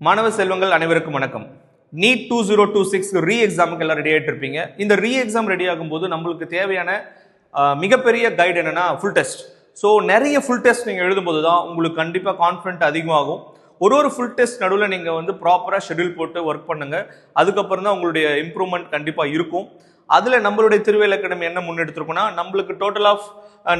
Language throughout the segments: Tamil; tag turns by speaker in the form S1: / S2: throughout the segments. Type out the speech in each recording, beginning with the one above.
S1: மாணவ செல்வங்கள் அனைவருக்கும் வணக்கம். நீட் 2026 ரீ எக்ஸாமுக்கு எல்லாம் ரெடி ஆகிட்டு இருப்பீங்க. இந்த ரீ எக்ஸாம் ரெடி ஆகும்போது நம்மளுக்கு தேவையான மிகப்பெரிய கைடு என்னன்னா ஃபுல் டெஸ்ட். ஸோ நிறைய ஃபுல் டெஸ்ட் நீங்கள் எழுதும்போது தான் உங்களுக்கு கண்டிப்பாக கான்ஃபிடென்ட் அதிகமாகும். ஒரு ஃபுல் டெஸ்ட் நடுவில் நீங்கள் வந்து ப்ராப்பராக ஷெடியூல் போட்டு ஒர்க் பண்ணுங்கள். அதுக்கப்புறம் தான் உங்களுடைய இம்ப்ரூவ்மெண்ட் கண்டிப்பாக இருக்கும். அதில் நம்மளுடைய திருவேல் அகாடமி என்ன முன்னெடுத்துருக்கோம்னா, நம்மளுக்கு total of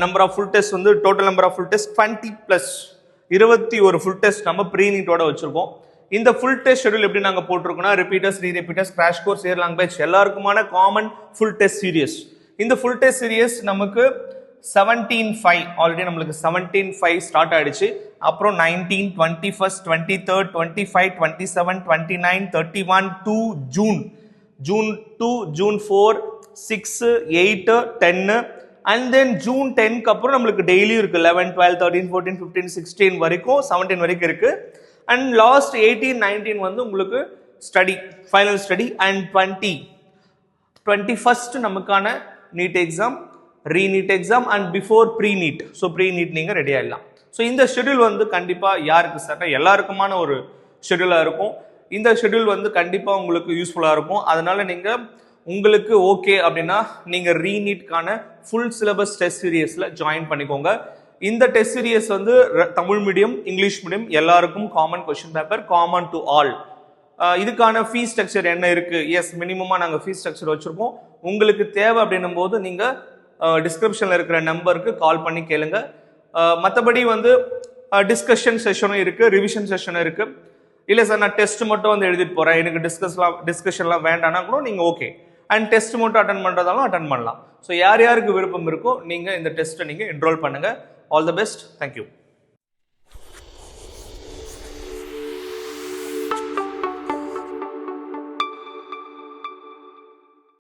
S1: number of full test வந்து total number of full test 20+21 full test நம்ம ப்ரீ நீட்டோட வச்சுருக்கோம். இந்த ஃபுல் டெஸ்ட் ஷெடியூல் எப்படி நாங்கள் போட்டிருக்கோம்னா, repeaters, rerepeaters, crash course, year language எல்லாருக்குமான காமன் ஃபுல் டெஸ்ட் சீரியஸ். இந்த ஃபுல் டெஸ்ட் சீரியஸ் நமக்கு 17/5 ஆல்ரெடி நம்மளுக்கு 17/5 ஸ்டார்ட் ஆயிடுச்சு. அப்புறம் 19, 21, 23, 25, 27, 29, 31 to June 2, June 4, 6, 8, 10 and then June 10க்கு அப்புறம் நம்மளுக்கு டெய்லி இருக்கு 11, 12, 13, 14, 15, 16 வரைக்கும் 17 வரைக்கும் இருக்கு. அண்ட் லாஸ்ட் 18, 19 வந்து உங்களுக்கு study, final study. And 21st நமக்கான NEET exam, re NEET exam and before pre NEET. So pre NEET நீங்கள் ரெடி ஆகிடலாம். ஸோ இந்த ஷெடியூல் வந்து கண்டிப்பாக யாருக்கு சார் எல்லாருக்குமான ஒரு ஷெடியூலாக இருக்கும். இந்த ஷெடியூல் வந்து கண்டிப்பாக உங்களுக்கு யூஸ்ஃபுல்லாக இருக்கும். அதனால நீங்கள் உங்களுக்கு ஓகே அப்படின்னா நீங்கள் ரீநீட்கான ஃபுல் சிலபஸ் டெஸ்ட் சீரியஸில் ஜாயின் பண்ணிக்கோங்க. இந்த டெஸ்ட் சீரியஸ் வந்து தமிழ் மீடியம், இங்கிலீஷ் மீடியம் எல்லாருக்கும் common question paper, common to all. இதுக்கான ஃபீஸ் ஸ்ட்ரக்சர் என்ன இருக்கு? எஸ், மினிமமாக நாங்கள் ஃபீஸ் ஸ்ட்ரக்சர் வச்சுருக்கோம். உங்களுக்கு தேவை அப்படின்னும் போது நீங்கள் டிஸ்கிரிப்ஷனில் இருக்கிற நம்பருக்கு கால் பண்ணி கேளுங்க. மற்றபடி வந்து டிஸ்கஷன் செஷனும் இருக்குது, ரிவிஷன் செஷனும் இருக்குது. இல்லை சார் நான் டெஸ்ட் மட்டும் வந்து எழுதிட்டு போகிறேன், எனக்கு டிஸ்கஷன்லாம் வேண்டாம்னா கூட நீங்கள் ஓகே. அண்ட் டெஸ்ட் மட்டும் அட்டன் பண்ணுறதாலும் அட்டன் பண்ணலாம். ஸோ யார் யாருக்கு விருப்பம் இருக்கோ நீங்கள் இந்த டெஸ்ட்டை நீங்கள் என்ரோல் பண்ணுங்கள். All the best. தேங்க்யூ.